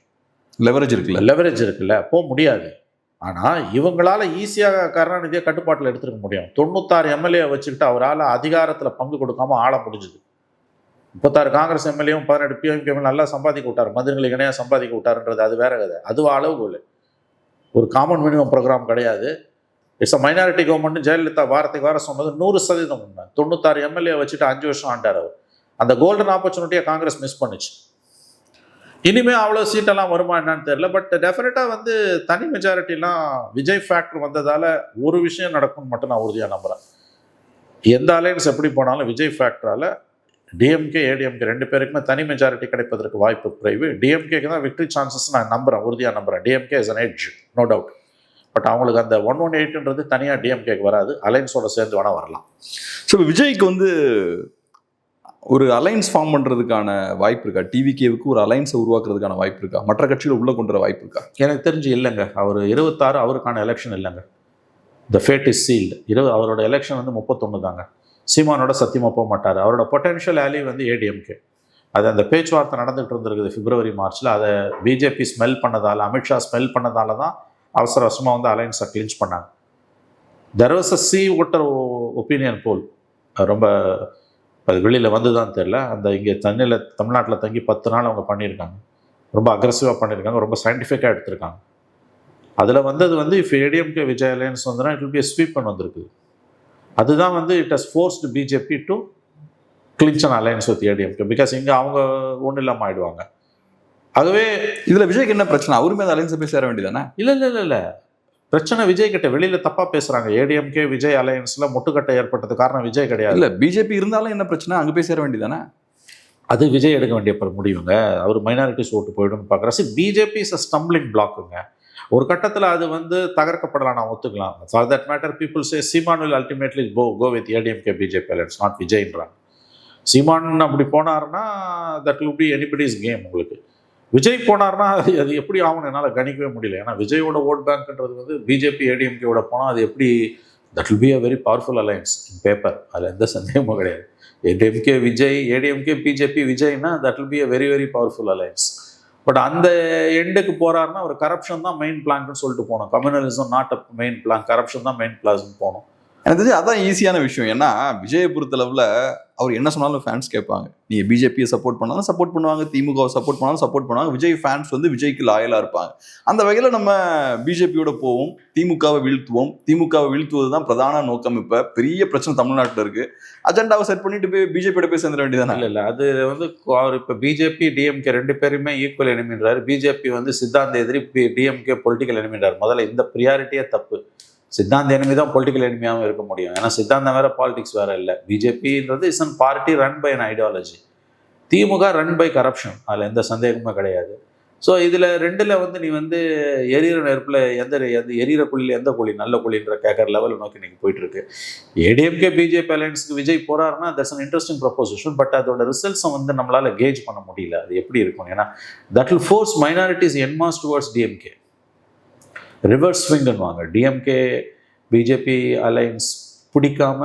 லெவரேஜ் இருக்குல்ல, போக முடியாது. ஆனால் இவங்களால் ஈஸியாக கருணாநிதியை கட்டுப்பாட்டில் எடுத்துருக்க முடியும். 96 எம்எல்ஏ வச்சுக்கிட்டு அவரால் அதிகாரத்தில் பங்கு கொடுக்காம ஆள முடிஞ்சுது. 36 காங்கிரஸ் எம்எல்ஏவும் 18 பிஎம்கே நல்லா சம்பாதிக்க விட்டார், மந்திரிகளுக்கு இணையாக சம்பாதிக்க விட்டாருன்றது அது வேற கதை. அதுவும் அளவுகோல். ஒரு காமன் மினிமம் ப்ரோக்ராம் கிடையாது. It's a minority government. Jayalalithaa வாரத்துக்கு வாரம் சொன்னது 100% உண்மை. 96 எம்எல்ஏ வச்சுட்டு 5 வருஷம் ஆண்டார் அவர். அந்த கோல்டன் ஆப்பர்ச்சுனிட்டியை காங்கிரஸ் மிஸ் பண்ணுச்சு. இனிமேல் அவ்வளோ சீட்டெல்லாம் வருமா என்னன்னு தெரியல. பட் டெஃபினட்டாக வந்து தனி மெஜாரிட்டிலாம் விஜய் ஃபேக்டர் வந்ததால் ஒரு விஷயம் நடக்கும்னு மட்டும் நான் உறுதியாக நம்புகிறேன். எந்த அலையன்ஸ் எப்படி போனாலும் விஜய் ஃபேக்டரால் டிஎம்கே ஏடிஎம்கே 2 பேருக்குமே தனி மெஜாரிட்டி கிடைப்பதற்கு வாய்ப்பு குறைவு. டிஎம்கேக்கு தான் விக்டரி சான்சஸ் நான் நம்புகிறேன், உறுதியாக நம்புகிறேன். DMK is on edge, no doubt. But அவங்களுக்கு அந்த 118ன்றது தனியாக டிஎம்கேக்கு வராது, அலைன்ஸோட சேர்ந்து வேணால் வரலாம்.
ஸோ விஜய்க்கு வந்து ஒரு அலைன்ஸ் ஃபார்ம் பண்ணுறதுக்கான வாய்ப்பு இருக்கா? டிவிகேவுக்கு ஒரு அலைன்ஸை உருவாக்குறதுக்கான வாய்ப்பு இருக்கா? மற்ற கட்சியில் உள்ள கொண்டு வர வாய்ப்பு இருக்கா?
எனக்கு தெரிஞ்சு இல்லைங்க. அவர் 26 அவருக்கான எலெக்ஷன் இல்லைங்க. த ஃபேட் இஸ் சீல்டு. அவரோட எலெக்ஷன் வந்து 31 தாங்க. சீமானோட சத்தியமாக போக மாட்டார். அவரோட பொட்டென்ஷியல் ஆலி வந்து ஏடிஎம்கே. அது அந்த பேச்சுவார்த்தை நடந்துகிட்டு இருந்திருக்குது February Marchல. அதை பிஜேபி ஸ்மெல் பண்ணதால், அமித்ஷா ஸ்மெல் பண்ணதால தான் அவசர அவசரமாக வந்து அலைன்ஸை கிளின்ச் பண்ணாங்க. There was a C voter opinion போல், ரொம்ப அது வெளியில் வந்து தான் தெரில. அந்த இங்கே தமிழ்நாட்டில் தங்கி 10 நாள் அவங்க பண்ணியிருக்காங்க. ரொம்ப அக்ரெசிவாக பண்ணியிருக்காங்க, ரொம்ப சயின்டிஃபிக்காக எடுத்திருக்காங்க. அதில் வந்தது வந்து இஃப் ஏடிஎம்கே விஜய் அலையன்ஸ் வந்துன்னா இட் வில் பி ஸ்வீப்பன் வந்திருக்கு. அதுதான் வந்து it has forced BJP to clinch an alliance with ADMK. Because இங்கே அவங்க ஒன்றும் இல்லாமல் ஆயிடுவாங்க. ஆகவே
இதில் விஜய்க்கு என்ன பிரச்சனை? அவருமே அந்த அலையன்ஸை போய் சேர வேண்டியதானே?
இல்லை பிரச்சனை விஜய் கிட்ட. வெளியில் தப்பாக பேசுகிறாங்க. ஏடிஎம்கே விஜய் அலையன்ஸில் முட்டுக்கட்டை ஏற்பட்டது காரணம் விஜய் கிடையாது.
இல்லை, பிஜேபி இருந்தாலும் என்ன பிரச்சனை? அங்கே போய் சேர வேண்டியதானே?
அது விஜய் எடுக்க வேண்டிய முடிவுங்க. அவர் மைனாரிட்டிஸ் ஓட்டு போய்டும்னு பார்க்குறேன். பிஜேபி இஸ் அ ஸ்டம்பிளிங் பிளாக்குங்க. ஒரு கட்டத்தில் அது வந்து தகர்க்கப்படலாம், நான் ஒத்துக்கலாம். For that matter people say Seeman will ultimately go with ADMK BJP alliance, not விஜய்ன்றாங்க. சீமான் அப்படி போனார்னா that will be anybody's game. உங்களுக்கு விஜய் போனார்னா அது எப்படி ஆகும்னு என்னால் கணிக்கவே முடியல. ஏன்னா விஜயோட ஓட் பேங்க்ன்றது வந்து பிஜேபி ஏடிஎம்கேவோட போனால் அது எப்படி, that will be a very powerful alliance in paper. அதில் எந்த சந்தேகமும் கிடையாது. ஏடிஎம்கே விஜய், ஏடிஎம்கே பிஜேபி விஜய்னா that will be a very very powerful alliance. But அந்த எண்டுக்கு போகிறாருன்னா ஒரு கரப்ஷன் தான் மெயின் பிளான்னு சொல்லிட்டு போகணும். Communalism not a main plan, corruption தான் மெயின் பிளான் போகணும்.
எனக்கு தெரிஞ்சு அதான் ஈஸியான விஷயம். ஏன்னா விஜயை பொறுத்தளவில் அவர் என்ன சொன்னாலும் ஃபேன்ஸ் கேட்பாங்க. நீங்க பிஜேபியை சப்போர்ட் பண்ணாலும் சப்போர்ட் பண்ணுவாங்க, திமுகவை சப்போர்ட் பண்ணாலும் சப்போர்ட் பண்ணுவாங்க. விஜய் ஃபேன்ஸ் வந்து விஜய்க்கு லாயலா இருப்பாங்க. அந்த வகையில நம்ம பிஜேபியோட போவோம், திமுகவை வீழ்த்துவோம். திமுகவை வீழ்த்துவது தான் பிரதான நோக்கம். இப்ப பெரிய பிரச்சனை தமிழ்நாட்டில் இருக்கு. அஜெண்டாவை செட் பண்ணிட்டு போய் பிஜேபியோட போய் சேர்ந்துட வேண்டியதானே?
இல்ல அது வந்து அவர் இப்ப பிஜேபி டிஎம்கே ரெண்டு பேருமே ஈக்குவல் எனிமின்றாரு. பிஜேபி வந்து சித்தாந்த எதிரி, டிஎம்கே பொலிட்டிக்கல் எனிமின்றார். முதல்ல இந்த ப்ரியாரிட்டியே தப்பு. சித்தாந்த எனிமி தான் பொலிட்டிக்கல் எனிமியாகவும் இருக்க முடியும். ஏன்னா சித்தாந்தம் வேற, பாலிடிக்ஸ் வேற இல்லை. பிஜேபின்றது is an party run by an ideology. DMK run by corruption, அதில் எந்த சந்தேகமும் கிடையாது. ஸோ இதில் ரெண்டில் வந்து நீ வந்து எரியிற நெருப்பில் எந்த எரியிற குழியில் எந்த குழி நல்ல குழின்ற கேட்குற லெவலில் நோக்கி நீங்கள் போயிட்டு இருக்கு. ஏடிஎம்கே பிஜேபி அலையன்ஸுக்கு விஜய் போறாருன்னா that's an interesting proposition. But அதோட ரிசல்ட்ஸை வந்து நம்மளால் கேஜ் பண்ண முடியல, அது எப்படி இருக்கும். ஏன்னா that will force minorities en masse towards DMK. Reverse ஸ்விங்குன்னுவாங்க. டிஎம்கே பிஜேபி அலையன்ஸ் பிடிக்காம,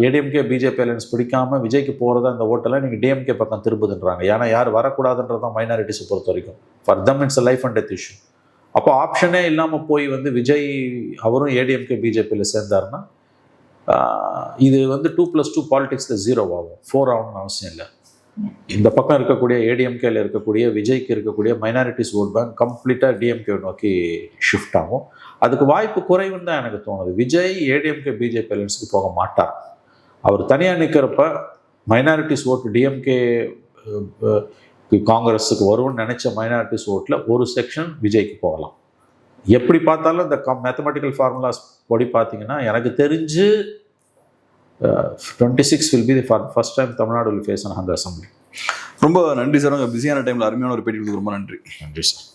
ஏடிஎம்கே பிஜேபி அலையன்ஸ் பிடிக்காம விஜய்க்கு போகிறதா இந்த ஓட்டெல்லாம் நீங்கள் டிஎம்கே பக்கம் திரும்புதுன்றாங்க. ஏன்னா யார் வரக்கூடாதுன்றதான் மைனாரிட்டிஸை பொறுத்த வரைக்கும். For them it's life and death issue. அப்போ ஆப்ஷனே இல்லாமல் போய் வந்து விஜய் அவரும் ஏடிஎம்கே பிஜேபியில் சேர்ந்தாருன்னா இது வந்து 2+2 பாலிடிக்ஸில் 0 ஆகும், 4 ஆகணும்னு அவசியம் இல்லை. இந்த பக்கம் இருக்கக்கூடிய ஏடிஎம்கேல இருக்கக்கூடிய விஜய்க்கு இருக்கக்கூடிய மைனாரிட்டிஸ் ஓட் பேங்க் கம்ப்ளீட்டாக டிஎம்கே நோக்கி ஷிஃப்ட் ஆகும். அதுக்கு வாய்ப்பு குறைவுன்னு தான் எனக்கு தோணுது. விஜய் ஏடிஎம்கே பிஜேபி அலையன்ஸுக்கு போக மாட்டார். அவர் தனியாக நிற்கிறப்ப மைனாரிட்டிஸ் ஓட்டு டிஎம்கே காங்கிரஸுக்கு வரும்னு நினைச்ச மைனாரிட்டிஸ் ஓட்டில் ஒரு செக்ஷன் விஜய்க்கு போகலாம். எப்படி பார்த்தாலும் இந்த மேத்தமெட்டிக்கல் ஃபார்முலாஸ் படி பார்த்தீங்கன்னா எனக்கு தெரிஞ்சு 26 will be the first time Tamil Nadu will face an hunger assembly.
ரொம்ப நன்றி சார். உங்க பிஸியான டைம்ல அருமையான ஒரு பேட்டி கொடுத்து ரொம்ப நன்றி.
நன்றி சார்.